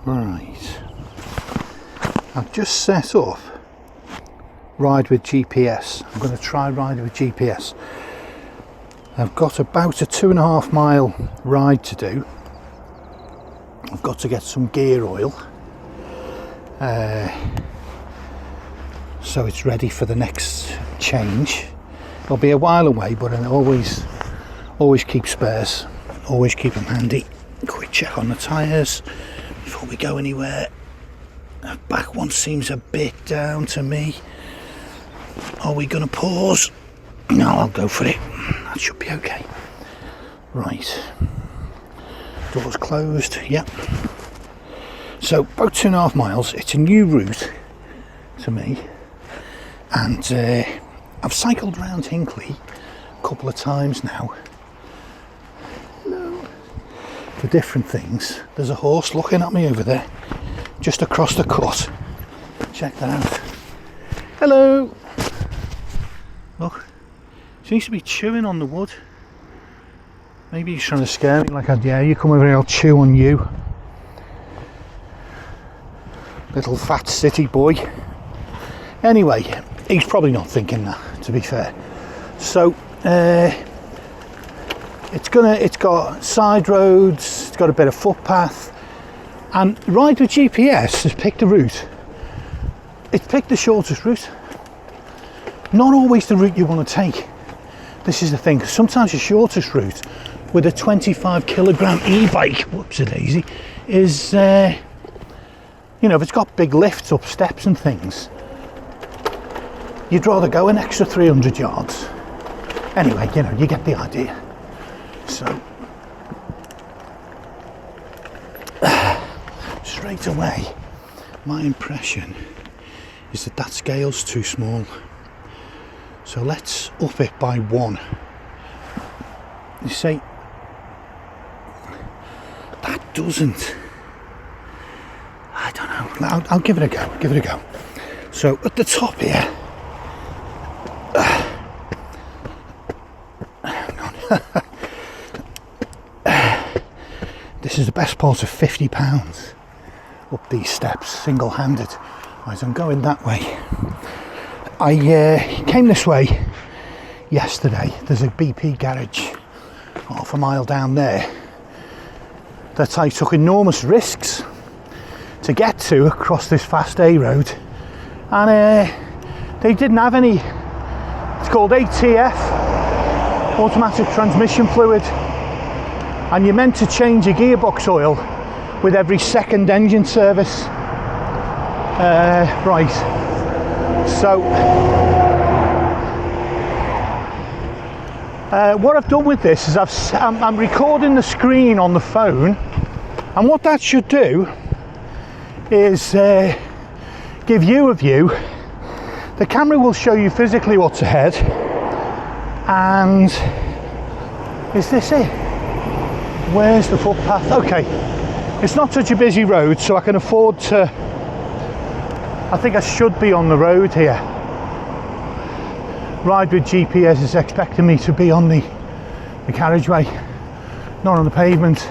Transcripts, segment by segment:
Right, I've just set up ride with GPS. I'm going to try ride with GPS. I've got about a 2.5 mile ride to do. I've got to get some gear oil so it's ready for the next change. It'll be a while away, but I always keep spares, always keep them handy. Quick check on the tyres before we go anywhere. The back one seems a bit down to me. Are we going to pause? No, I'll go for it. That should be okay. Right. Doors closed. Yep. So about 2.5 miles. It's a new route to me, and I've cycled around Hinckley a couple of times now. Hello. For different things. There's a horse looking at me over there, just across the cut. Check that out. Hello. Look, seems to be chewing on the wood. Maybe he's trying to scare me, like, I dare you come over here, I'll chew on you. Little fat city boy. Anyway, he's probably not thinking that, to be fair. So, it's got side roads, it's got a bit of footpath, and Ride with GPS has picked a route. It's picked the shortest route. Not always the route you want to take. This is the thing, sometimes the shortest route with a 25 kilogram e-bike, whoops-a-daisy, is, you know, if it's got big lifts up steps and things, you'd rather go an extra 300 yards. Anyway, you know, you get the idea. So, straight away, my impression is that scale's too small. So let's up it by 1. You see, that doesn't, I don't know, I'll give it a go, So at the top here, hang on, this is the best part of 50 pounds up these steps, single-handed. Right, I'm going that way. I came this way yesterday. There's a BP garage half a mile down there that I took enormous risks to get to across this fast A road, and they didn't have any, it's called ATF, automatic transmission fluid, and you're meant to change your gearbox oil with every second engine service. Right, so what I've done with this is I'm recording the screen on the phone, and what that should do is give you a view. The camera will show you physically what's ahead, and is this it? Where's the footpath? Okay, it's not such a busy road, so I can afford to, I think I should be on the road here. Ride with GPS is expecting me to be on the carriageway, not on the pavement,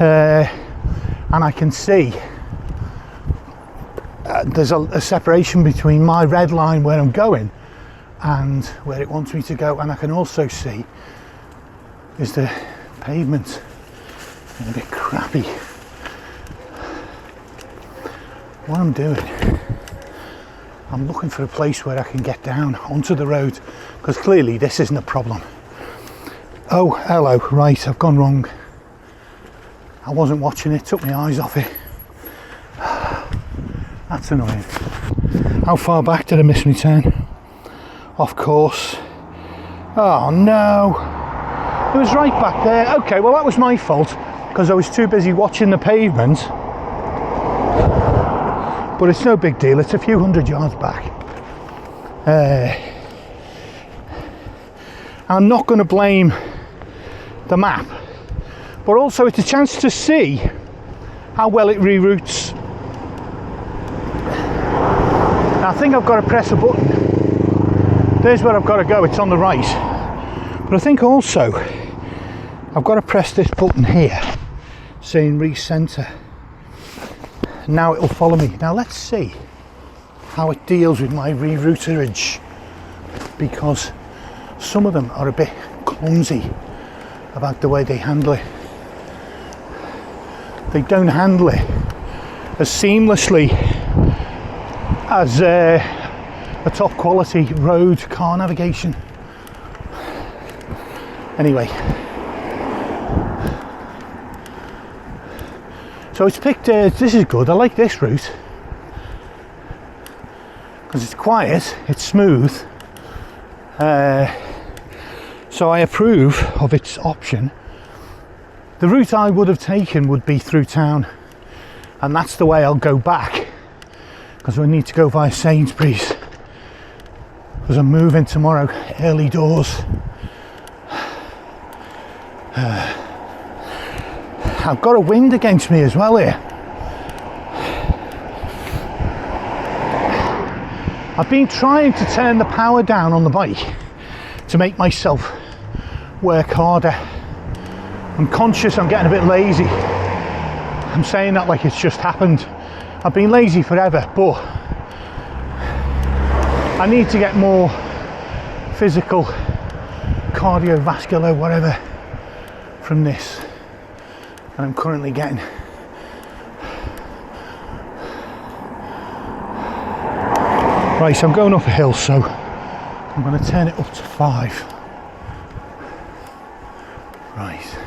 and I can see there's a separation between my red line where I'm going and where it wants me to go, and I can also see is the pavement is a bit crappy. What I'm doing, I'm looking for a place where I can get down onto the road, because clearly this isn't a problem. Oh, hello, right, I've gone wrong. I wasn't watching it, took my eyes off it. That's annoying. How far back did I miss my turn? Off course. Oh no, it was right back there. Okay, well that was my fault, because I was too busy watching the pavement. But it's no big deal, it's a few hundred yards back. I'm not going to blame the map, but also it's a chance to see how well it reroutes. Now, I think I've got to press a button. There's where I've got to go, it's on the right. But I think also I've got to press this button here saying recenter. Now it'll follow me. Now let's see how it deals with my rerouterage, because some of them are a bit clumsy about the way they handle it. They don't handle it as seamlessly as a top quality road car navigation. Anyway, so it's picked, this is good, I like this route because it's quiet, it's smooth, so I approve of its option. The route I would have taken would be through town, and that's the way I'll go back, because I need to go via Sainsbury's because I'm moving tomorrow early doors. I've got a wind against me as well here. I've been trying to turn the power down on the bike to make myself work harder. I'm conscious I'm getting a bit lazy. I'm saying that like it's just happened. I've been lazy forever, but I need to get more physical, cardiovascular, whatever, from this. And I'm currently getting right, so I'm going up a hill, so I'm going to turn it up to 5. Right,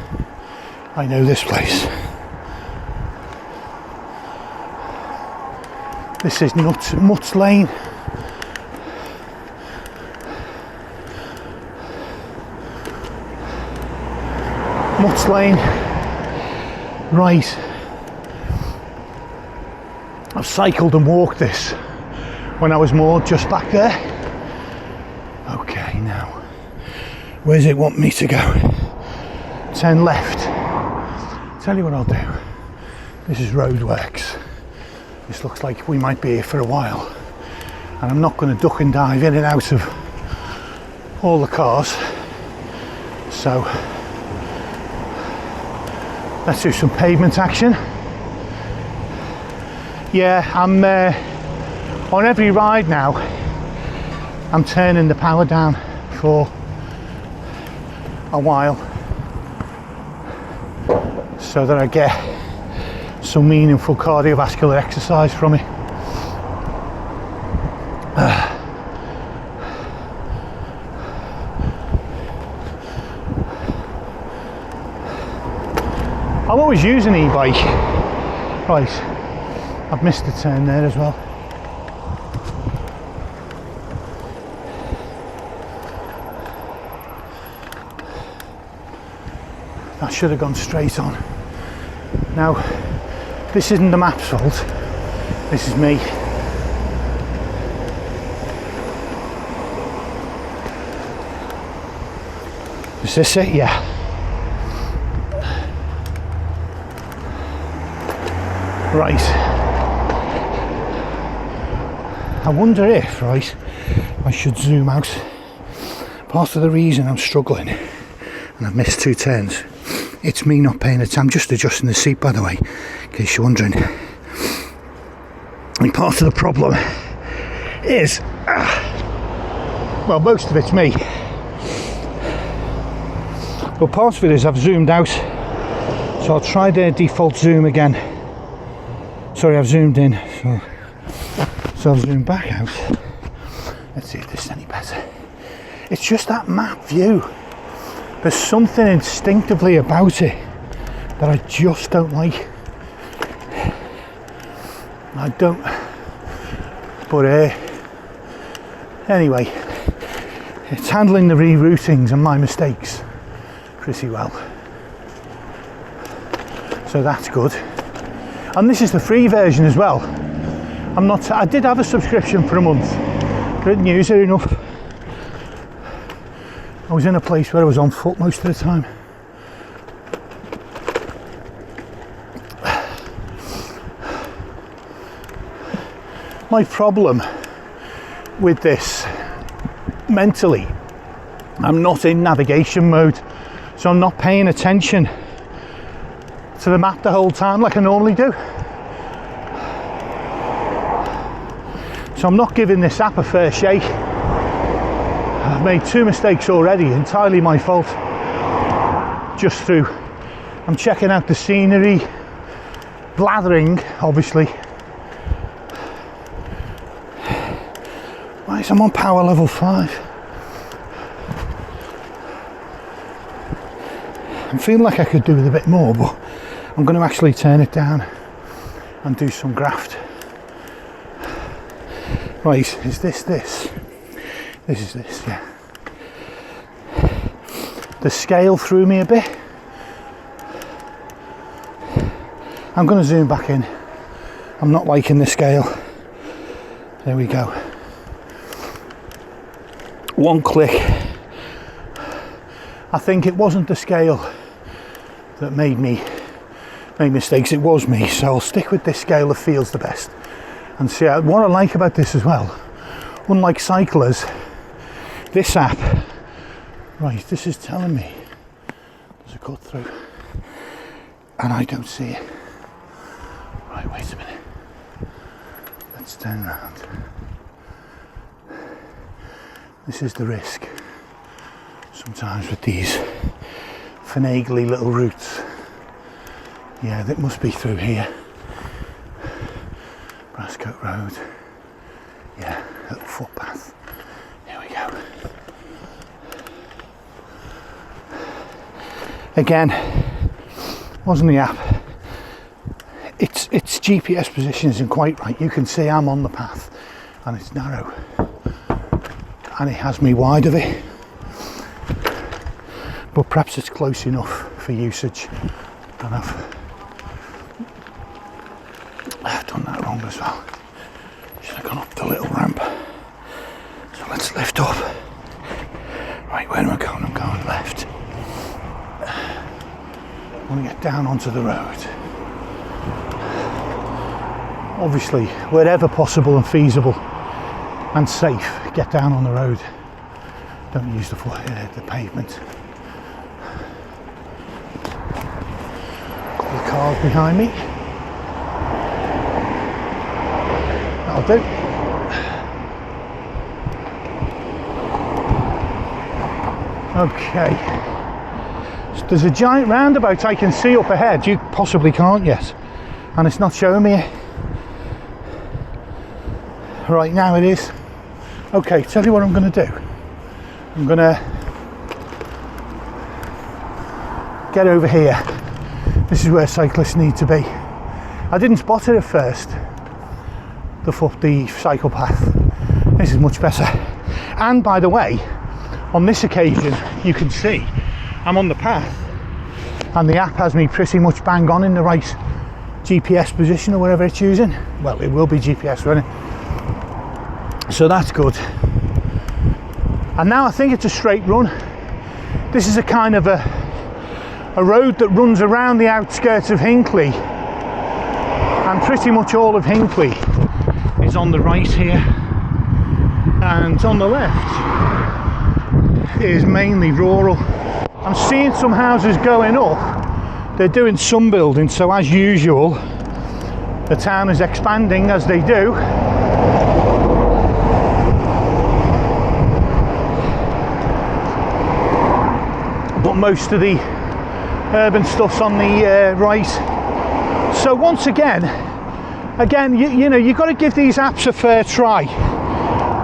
I know this place. This is Mutt's Lane. Mutt's Lane. Right, I've cycled and walked this when I was more just back there. Okay, now, where does it want me to go? Turn left. Tell you what I'll do. This is roadworks. This looks like we might be here for a while, and I'm not going to duck and dive in and out of all the cars. So let's do some pavement action. Yeah, I'm on every ride now. I'm turning the power down for a while so that I get some meaningful cardiovascular exercise from it. I'm always using e-bike. Right, I've missed the turn there as well. That should have gone straight on. Now, this isn't the map's fault, this is me. Is this it? Yeah. Right. I wonder if, right, I should zoom out. Part of the reason I'm struggling and I've missed 2 turns, it's me not paying attention. I'm just adjusting the seat, by the way, in case you're wondering. And part of the problem is, well, most of it's me, but part of it is I've zoomed out. So I'll try the default zoom again. Sorry, I've zoomed in, so I've zoomed back out. Let's see if this is any better. It's just that map view. There's something instinctively about it that I just don't like. I don't, but anyway, it's handling the reroutings and my mistakes pretty well. So that's good. And this is the free version as well. I did have a subscription for a month, but I didn't use it enough. I was in a place where I was on foot most of the time. My problem with this, mentally, I'm not in navigation mode, so I'm not paying attention to the map the whole time like I normally do. So I'm not giving this app a fair shake. I've made 2 mistakes already, entirely my fault. Just through, I'm checking out the scenery, blathering, obviously. Right, I'm on power level 5. I'm feeling like I could do with a bit more, but I'm going to actually turn it down and do some graft. Right, is this? This is this, yeah. The scale threw me a bit. I'm going to zoom back in. I'm not liking the scale. There we go. One click. I think it wasn't the scale that made mistakes, it was me. So I'll stick with this scale that feels the best. And see, what I like about this as well, unlike cyclers, this app, right, this is telling me there's a cut through and I don't see it. Right, wait a minute. Let's turn around. This is the risk sometimes with these finagly little routes. Yeah, that must be through here. Brascote Road. Yeah, little footpath. Here we go. Again, wasn't the app. Its GPS position isn't quite right. You can see I'm on the path and it's narrow. And it has me wide of it. But perhaps it's close enough for usage. Don't know. I've done that wrong as well. Should have gone up the little ramp. So let's lift up. Right, where am I going? I'm going left. I want to get down onto the road. Obviously, wherever possible and feasible and safe, get down on the road. Don't use the pavement. Couple of cars behind me. That'll do. Okay. So there's a giant roundabout I can see up ahead. You possibly can't yet. And it's not showing me it. Right now it is. Okay, tell you what I'm going to do. I'm going to get over here. This is where cyclists need to be. I didn't spot it at first, the cycle path. This is much better. And by the way, on this occasion, you can see I'm on the path and the app has me pretty much bang on in the right GPS position or whatever it's using. Well, it will be GPS running. So that's good. And now I think it's a straight run. This is a kind of a road that runs around the outskirts of Hinckley. And pretty much all of Hinckley is on the right here. And on the left is mainly rural. I'm seeing some houses going up. They're doing some building, so as usual, the town is expanding as they do. But most of the urban stuff's on the right. So once again, you know, you've got to give these apps a fair try.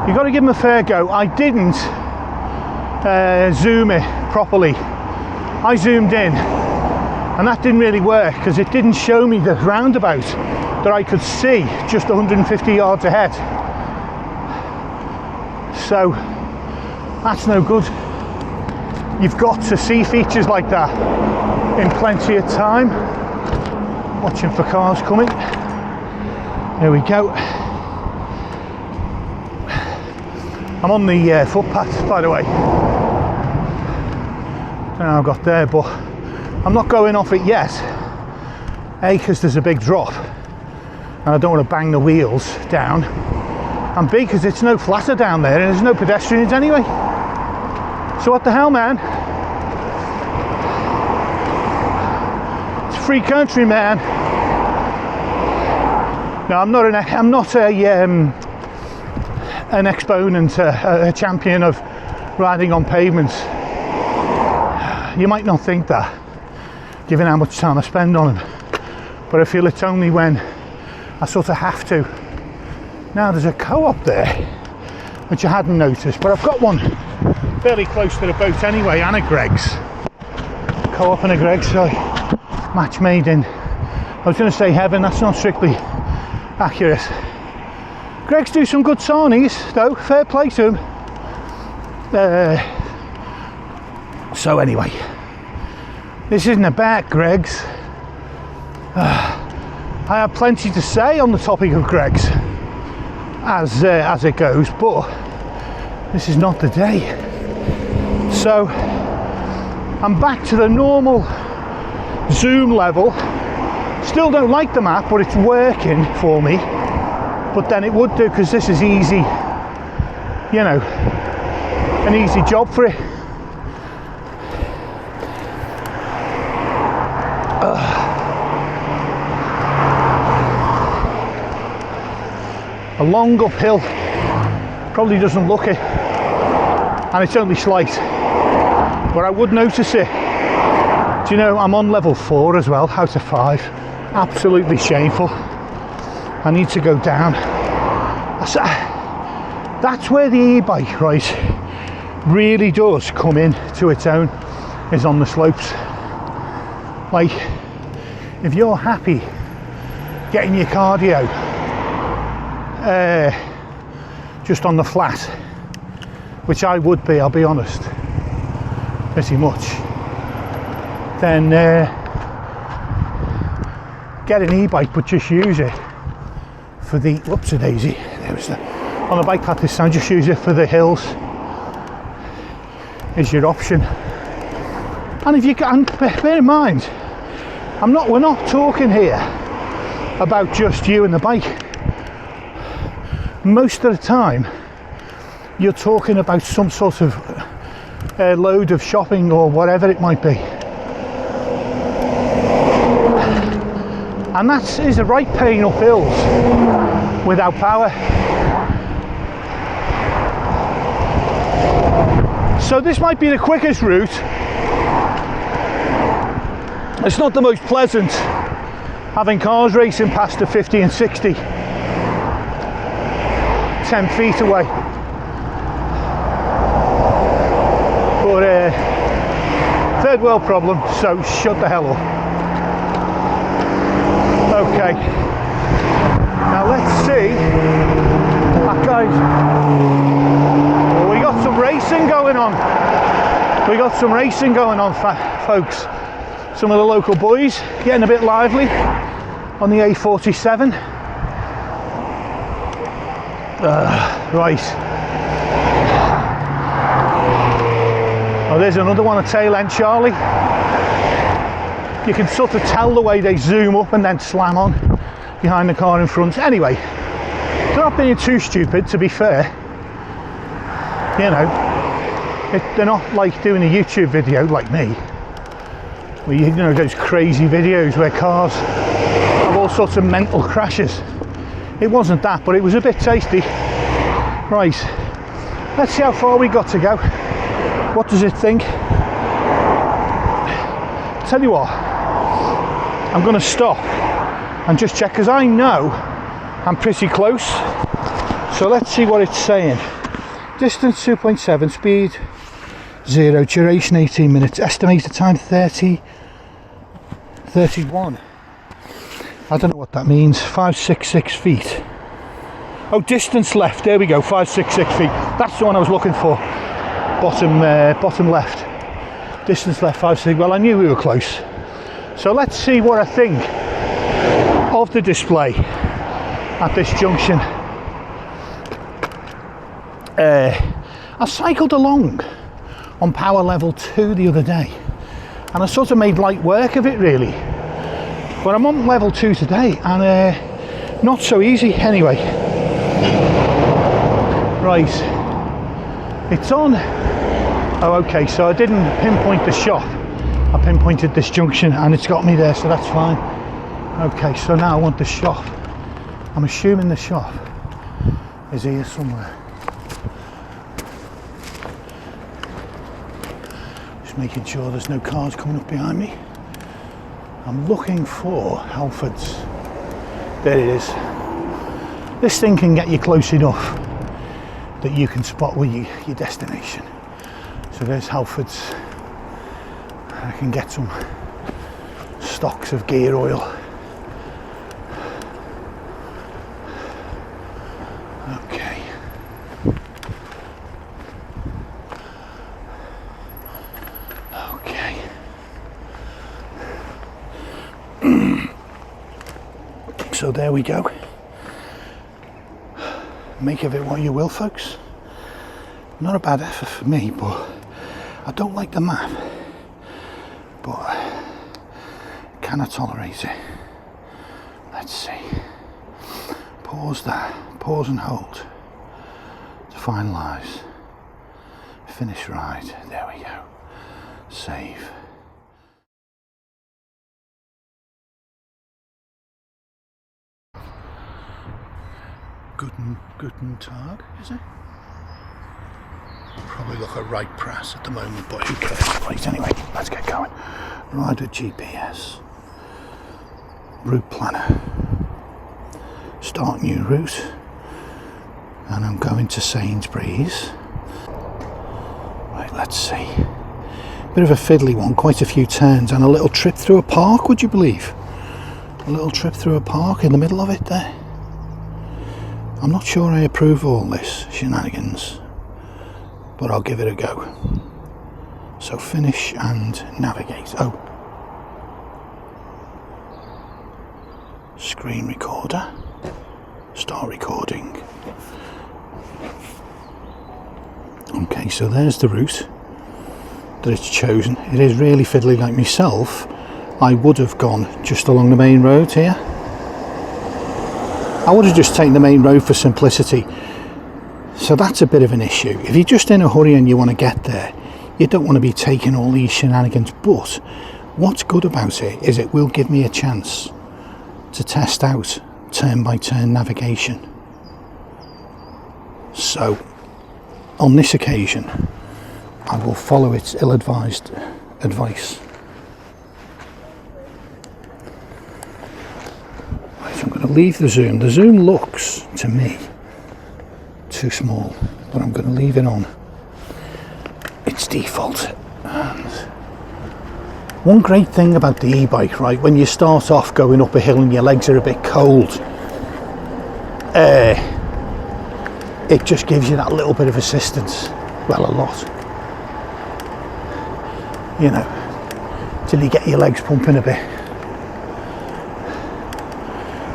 You've got to give them a fair go. I didn't zoom it properly. I zoomed in and that didn't really work because it didn't show me the roundabout that I could see just 150 yards ahead. So that's no good. You've got to see features like that in plenty of time. Watching for cars coming. There we go. I'm on the footpath, by the way. Don't know how I got there, but I'm not going off it yet. A, because there's a big drop and I don't want to bang the wheels down. And B, because it's no flatter down there and there's no pedestrians anyway. So what the hell, man? It's free country, man. No, I'm not an exponent, a champion of riding on pavements. You might not think that, given how much time I spend on them, but I feel it's only when I sort of have to. Now there's a co-op there, which I hadn't noticed, but I've got one fairly close to the boat anyway, and a Greg's. Co-op and a Greg's, so match made in, I was going to say heaven, that's not strictly accurate. Greg's do some good sarnies though, fair play to them. So anyway, this isn't about Greg's. I have plenty to say on the topic of Greg's as it goes, but this is not the day. So I'm back to the normal zoom level. Still don't like the map, but it's working for me. But then it would do, because this is easy, you know, an easy job for it. A long uphill, probably doesn't look it, and it's only slight, but I would notice it. Do you know, I'm on level 4 as well, out of 5. Absolutely shameful. I need to go down. That's where the e-bike, right, really does come in to its own, is on the slopes. Like, if you're happy getting your cardio just on the flat, which I would be, I'll be honest, pretty much, then get an e-bike, but just use it for the, whoops a daisy, there was the, on the bike path this time, just use it for the hills is your option. And if you can, bear in mind, we're not talking here about just you and the bike. Most of the time you're talking about some sort of load of shopping or whatever it might be, and that is a right pain up hills without power. So this might be the quickest route. It's not the most pleasant, having cars racing past the 50 and 60 10 feet away, but third world problem, so shut the hell up. Okay, now let's see. Guys, we got some racing going on. We got some racing going on, folks. Some of the local boys getting a bit lively on the A47. Right. Oh, there's another one, a tail end Charlie. You can sort of tell the way they zoom up and then slam on behind the car in front. Anyway, they're not being too stupid, to be fair. You know, they're not like doing a YouTube video like me, where you know those crazy videos where cars have all sorts of mental crashes. It wasn't that, but it was a bit tasty. Right, let's see how far we got to go. What does it think? Tell you what, I'm going to stop and just check, because I know I'm pretty close. So let's see what it's saying. Distance 2.7, speed 0, duration 18 minutes, estimated time 31. I don't know what that means. 566 feet. Oh, distance left, there we go, 566 feet. That's the one I was looking for. Bottom left. Distance left 566. Well, I knew we were close. So let's see what I think of the display at this junction. I cycled along on power level 2 the other day, and I sort of made light work of it really. But I'm on level 2 today, and not so easy anyway. Right, it's on. Oh, okay, so I didn't pinpoint the shop. I pinpointed this junction and it's got me there, so that's fine. Okay, so now I want the shop. I'm assuming the shop is here somewhere. Just making sure there's no cars coming up behind me. I'm looking for Halfords. There it is. This thing can get you close enough that you can spot where your destination. So there's Halfords. I can get some stocks of gear oil. Okay. Okay. So there we go. Make of it what you will, folks. Not a bad effort for me, but I don't like the map. But can I tolerate it? Let's see. Pause that. Pause and hold to finalise. Finish ride. There we go. Save. Guten Tag, is it? Probably look at right press at the moment, but who cares? Right, anyway, let's get going. Rider GPS. Route planner. Start new route. And I'm going to Sainsbury's. Right, let's see. Bit of a fiddly one, quite a few turns, and a little trip through a park, would you believe? A little trip through a park in the middle of it there. I'm not sure I approve all this shenanigans, but I'll give it a go. So finish and navigate. Oh. Screen recorder. Start recording. Okay, so there's the route that it's chosen. It is really fiddly. Like myself, I would have gone just along the main road here. I would have just taken the main road for simplicity. So that's a bit of an issue. If you're just in a hurry and you want to get there, you don't want to be taking all these shenanigans. But what's good about it is it will give me a chance to test out turn by turn navigation. So on this occasion, I will follow its ill-advised advice. I'm going to leave the zoom. The zoom looks to me too small, but I'm going to leave it on its default. And one great thing about the e-bike, right, when you start off going up a hill and your legs are a bit cold, it just gives you that little bit of assistance. Well, a lot, you know, till you get your legs pumping a bit.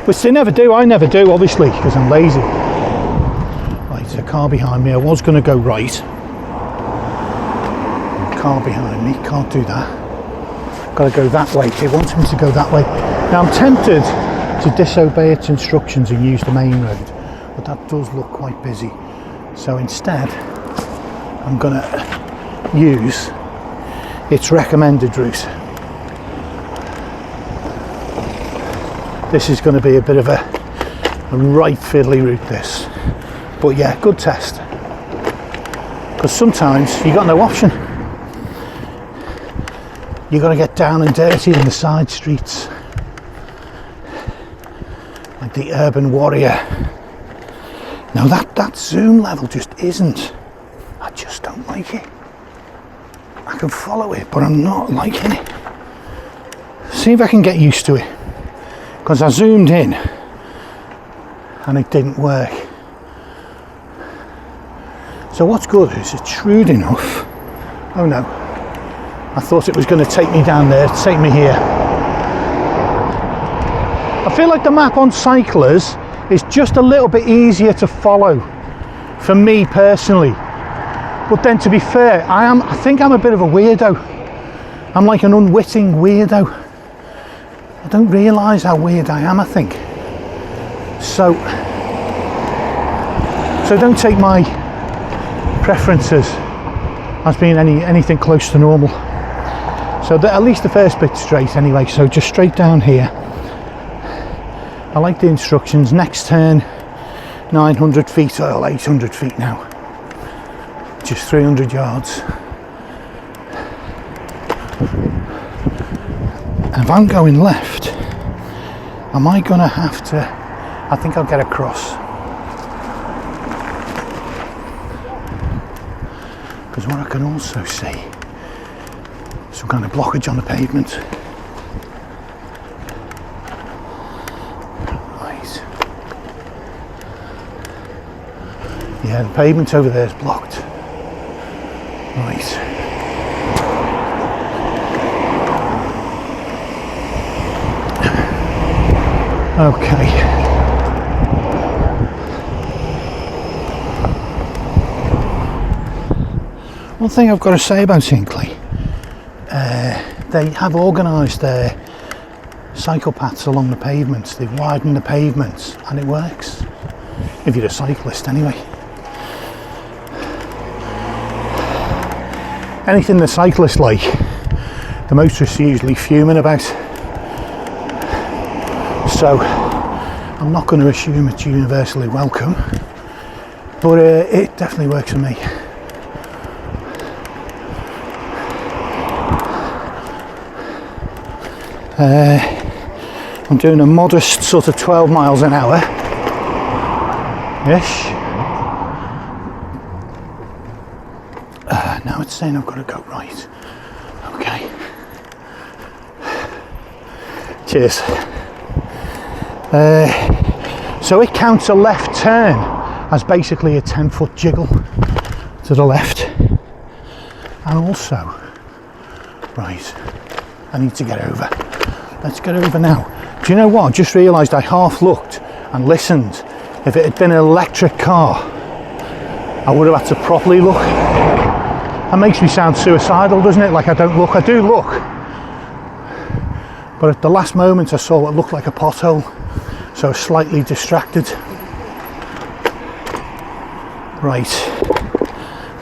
Which they never do. I never do, obviously, because I'm lazy. Right, there's a car behind me. I was going to go right. Car behind me, can't do that. Got to go that way. It wants me to go that way. Now I'm tempted to disobey its instructions and use the main road, but that does look quite busy. So instead, I'm going to use its recommended route. This is going to be a bit of a right fiddly route, this. But yeah, good test. Because sometimes you got no option. You got to get down and dirty in the side streets, like the urban warrior. Now that zoom level just isn't. I just don't like it. I can follow it, but I'm not liking it. See if I can get used to it. Because I zoomed in and it didn't work. So what's good is it's shrewd enough. Oh no, I thought it was going to take me down there, take me here. I feel like the map on Cyclers is just a little bit easier to follow for me personally. But then to be fair, I think I'm a bit of a weirdo. I'm like an unwitting weirdo. I don't realise how weird I am, I think. So don't take my preferences as being anything close to normal. So at least the first bit's straight anyway, so just straight down here. I like the instructions. Next turn, 900 feet, or 800 feet now. Just 300 yards. And if I'm going left, am I going to have to, I think I'll get across. Because what I can also see, some kind of blockage on the pavement. Right. Yeah, the pavement over there is blocked. Right. Okay. One thing I've got to say about Hinckley, they have organised their cycle paths along the pavements. They've widened the pavements and it works. If you're a cyclist anyway. Anything the cyclists like, the motorists are usually fuming about. So I'm not going to assume it's universally welcome, but it definitely works for me. I'm doing a modest sort of 12 miles an hour ish. Now it's saying I've got to go right. Okay. Cheers. So it counts a left turn as basically a 10-foot jiggle to the left. And also, right, I need to get over. Let's get over now. Do you know what? I just realised I half looked and listened. If it had been an electric car, I would have had to properly look. That makes me sound suicidal, doesn't it? Like I don't look. I do look. But at the last moment I saw what looked like a pothole, so I was slightly distracted. Right,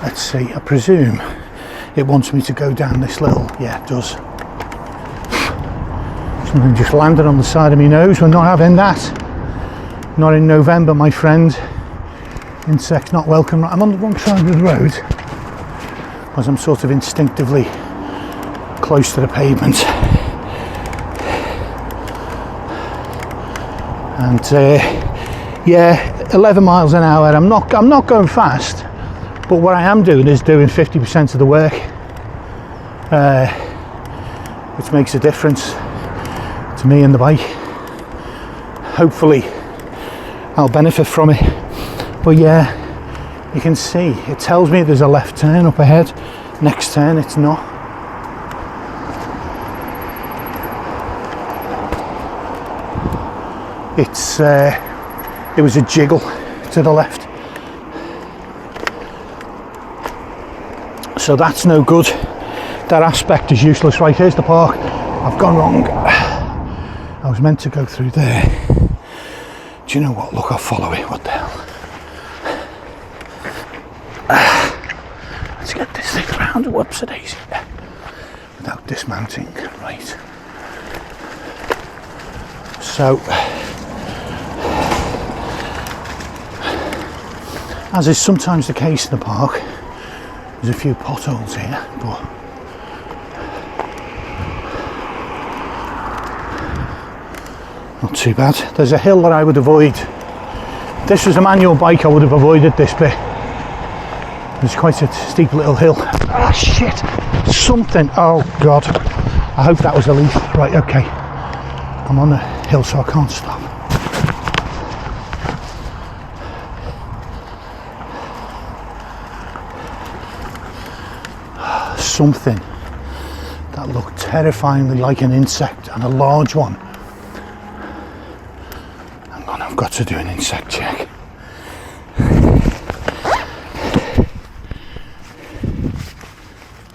let's see, I presume it wants me to go down this little, yeah it does. Something just landed on the side of my nose. We're not having that. Not in November, my friend. Insects not welcome. I'm on the wrong side of the road, as I'm sort of instinctively close to the pavement. And yeah, 11 miles an hour. I'm not going fast, but what I am doing is doing 50% of the work, which makes a difference to me and the bike. Hopefully I'll benefit from it. But yeah, you can see it tells me there's a left turn up ahead. Next turn it's not. It was a jiggle to the left, so that's no good. That aspect is useless. Right, here's the park. I've gone wrong. I was meant to go through there. Do you know what? Look, I'll follow it. What the hell? Let's get this thing around. Whoops, a daisy. Without dismounting. Right. So, as is sometimes the case in the park, there's a few potholes here, but not too bad. There's a hill that I would avoid. If this was a manual bike, I would have avoided this bit. There's quite a steep little hill. Ah, shit! Something! Oh God! I hope that was a leaf. Right, okay. I'm on the hill, so I can't stop. Something that looked terrifyingly like an insect, and a large one. Hang on, I've got to do an insect check.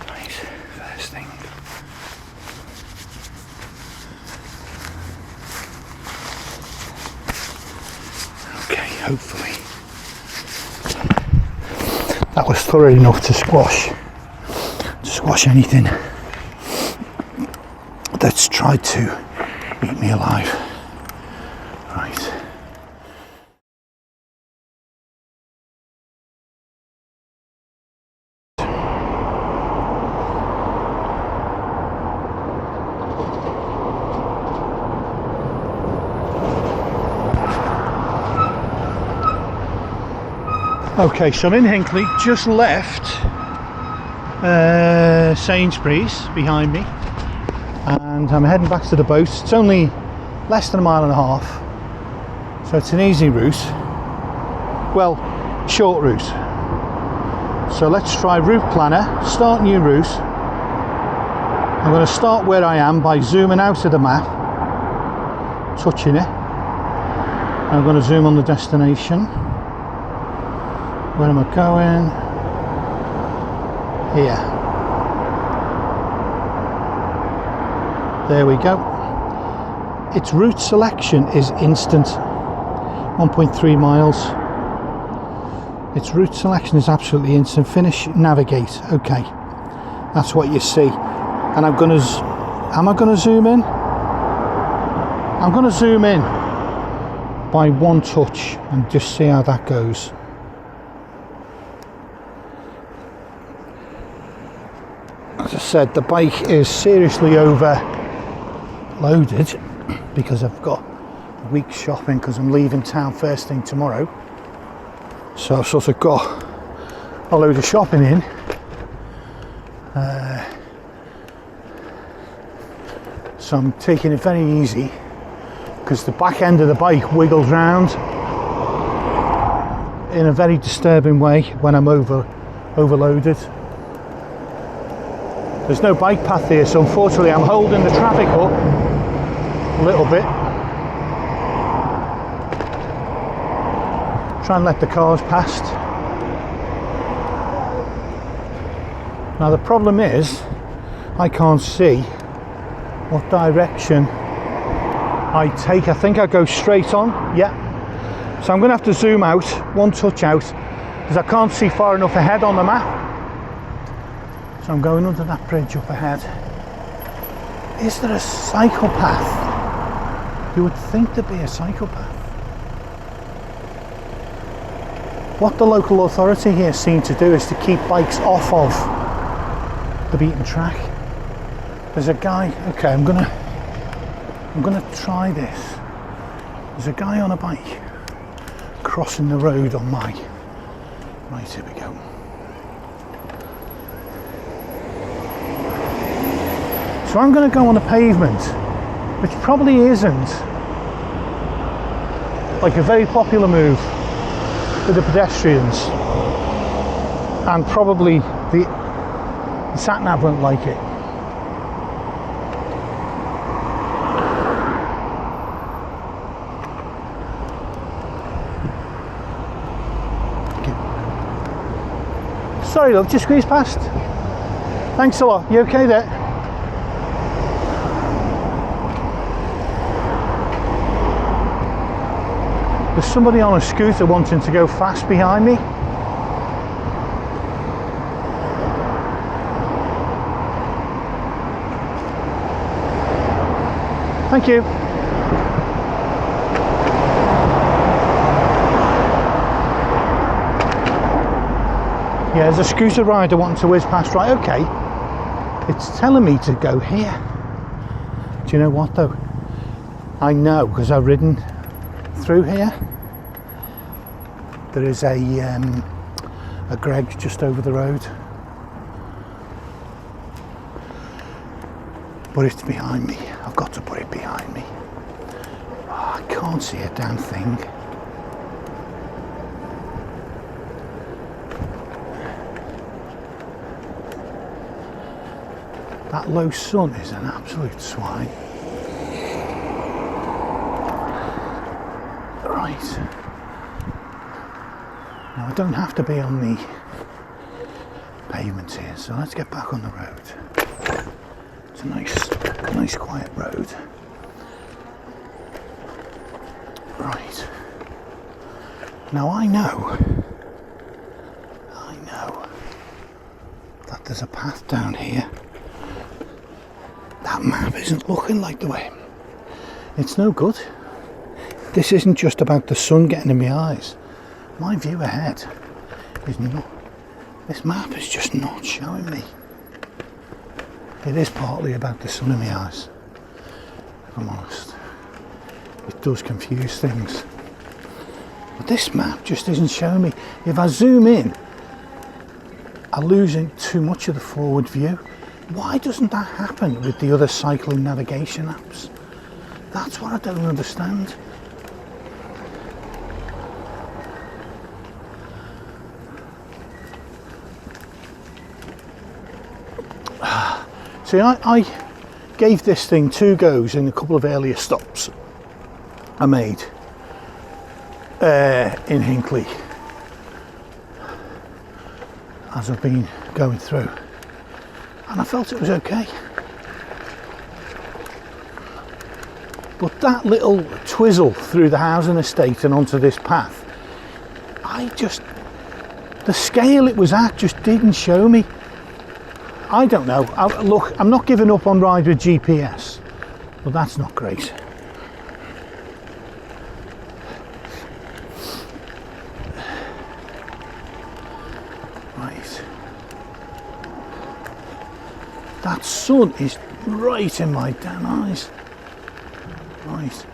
Right, first thing. Okay, hopefully that was thorough enough to squash anything that's tried to eat me alive. Right. Okay, so I'm in Hinckley, just left Sainsbury's behind me, and I'm heading back to the boat. It's only less than a mile and a half, so it's an easy route, well, short route. So let's try route planner, start new route. I'm going to start where I am by zooming out of the map, touching it. I'm going to zoom on the destination. Where am I going? Here. There we go. Its route selection is instant. 1.3 miles. Its route selection is absolutely instant. Finish, navigate. Okay. That's what you see. And I'm going to... Am I going to zoom in? I'm going to zoom in by one touch and just see how that goes. As I said, the bike is seriously overloaded because I've got a week's shopping because I'm leaving town first thing tomorrow. So I've sort of got a load of shopping in. So I'm taking it very easy because the back end of the bike wiggles round in a very disturbing way when I'm overloaded. There's no bike path here, so unfortunately I'm holding the traffic up a little bit. Try and let the cars past. Now the problem is, I can't see what direction I take. I think I go straight on, yeah. So I'm going to have to zoom out, one touch out, because I can't see far enough ahead on the map. So I'm going under that bridge up ahead. Is there a cycle path? You would think there'd be a cycle path. What the local authority here seem to do is to keep bikes off of the beaten track. There's a guy, okay, I'm gonna try this. There's a guy on a bike crossing the road on my right. Here we go. So I'm going to go on a pavement, which probably isn't like a very popular move for the pedestrians, and probably the sat-nav won't like it. Sorry love, just squeeze past. Thanks a lot. You okay there? There's somebody on a scooter wanting to go fast behind me. Thank you. Yeah, there's a scooter rider wanting to whiz past. Right, okay. It's telling me to go here. Do you know what though? I know, because I've ridden through here. There is a Greggs just over the road. But it's behind me. I've got to put it behind me. Oh, I can't see a damn thing. That low sun is an absolute swine. Right. Now I don't have to be on the pavement here, so let's get back on the road. It's a nice quiet road. Right. Now I know that there's a path down here. That map isn't looking like the way. It's no good. This isn't just about the sun getting in my eyes. My view ahead is not. This map is just not showing me. It is partly about the sun in my eyes, if I'm honest. It does confuse things. But this map just isn't showing me. If I zoom in, I'm losing too much of the forward view. Why doesn't that happen with the other cycling navigation apps? That's what I don't understand. See, I gave this thing 2 goes in a couple of earlier stops I made in Hinckley as I've been going through, and I felt it was okay. But that little twizzle through the housing estate and onto this path, the scale it was at just didn't show me. I don't know. Look, I'm not giving up on Ride with GPS, but that's not great. Right. That sun is right in my damn eyes. Right.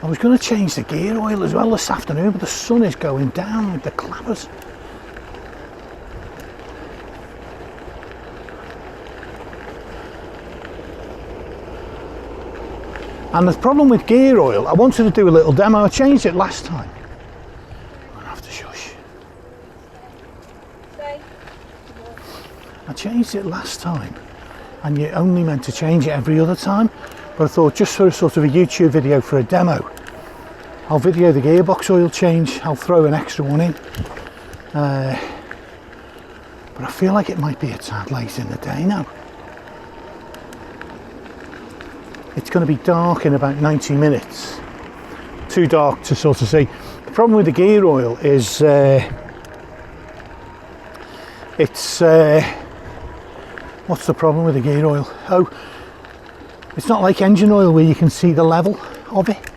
I was going to change the gear oil as well this afternoon, but the sun is going down with the clappers. And the problem with gear oil, I wanted to do a little demo. I changed it last time. I'm gonna have to shush. I changed it last time, and you're only meant to change it every other time. But I thought, just for a sort of a YouTube video for a demo, I'll video the gearbox oil change. I'll throw an extra one in. But I feel like it might be a tad late in the day now. It's going to be dark in about 90 minutes. Too dark to sort of see. The problem with the gear oil is what's the problem with the gear oil? Oh, it's not like engine oil where you can see the level of it.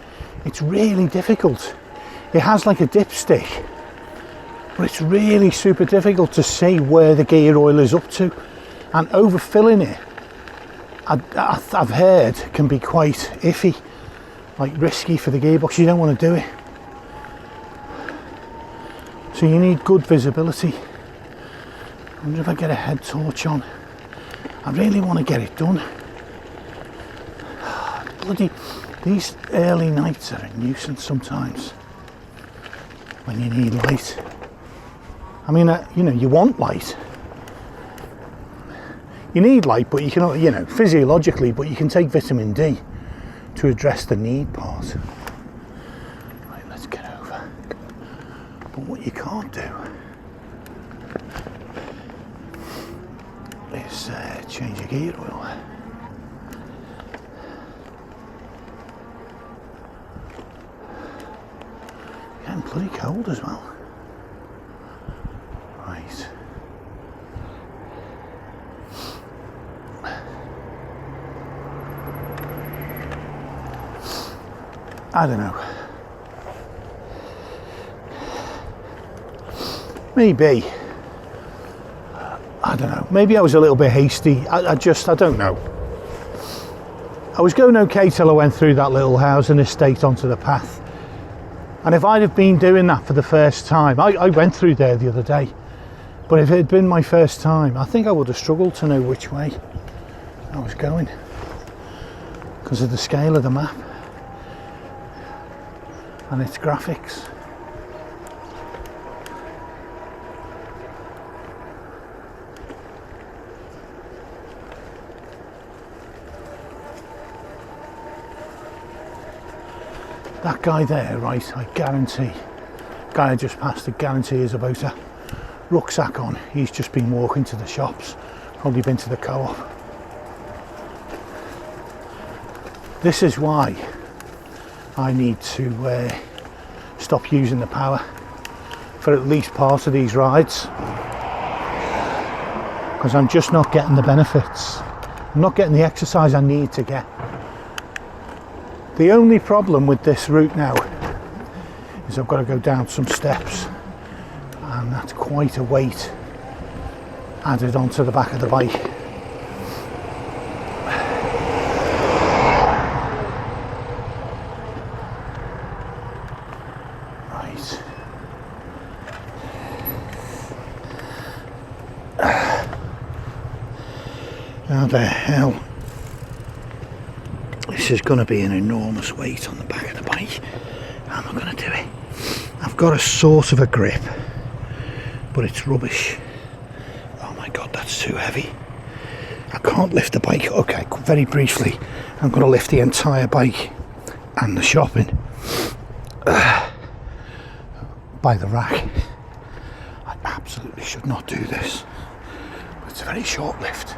It's really difficult. It has like a dipstick, but it's really super difficult to see where the gear oil is up to, and overfilling it, I've heard, can be quite iffy, like risky for the gearbox. You don't want to do it. So you need good visibility. I wonder if I get a head torch on. I really want to get it done. Bloody, these early nights are a nuisance sometimes when you need light. I mean, you know, you want light. You need light, but you can, you know, physiologically, but you can take vitamin D to address the need part. Right, let's get over. But what you can't do is change your gear oil. Getting bloody cold as well. Right. I don't know. Maybe. I don't know. Maybe I was a little bit hasty. I don't know. I was going okay till I went through that little housing estate onto the path. And if I'd have been doing that for the first time, I went through there the other day, but if it had been my first time, I think I would have struggled to know which way I was going because of the scale of the map and its graphics. That guy there, right, I guarantee, guy I just passed, I guarantee is about a rucksack on. He's just been walking to the shops, probably been to the co-op. This is why I need to stop using the power for at least part of these rides, because I'm just not getting the benefits. I'm not getting the exercise I need to get. The only problem with this route now is I've got to go down some steps, and that's quite a weight added onto the back of the bike. Right. How the hell? This is going to be an enormous weight on the back of the bike. How am I going to do it? I've got a sort of a grip, but it's rubbish. Oh my god, that's too heavy. I can't lift the bike. Okay, very briefly, I'm going to lift the entire bike and the shopping by the rack. I absolutely should not do this. It's a very short lift.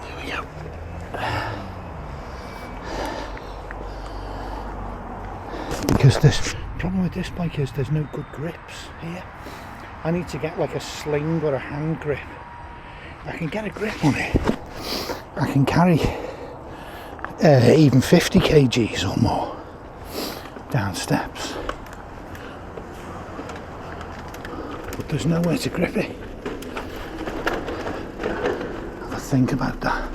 Here we go. Because this problem with this bike is there's no good grips here. I need to get like a sling or a hand grip. I can get a grip on it. I can carry even 50 kgs or more down steps. But there's nowhere to grip it. Have a think about that.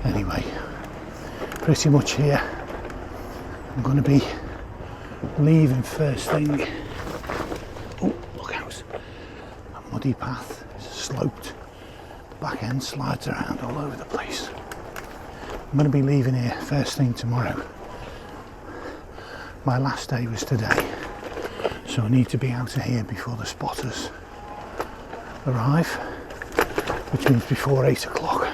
Anyway, pretty much here. I'm going to be leaving first thing. Oh, look out. A muddy path. It's sloped. The back end slides around all over the place. I'm going to be leaving here first thing tomorrow. My last day was today, so I need to be out of here before the spotters arrive, which means before 8 o'clock.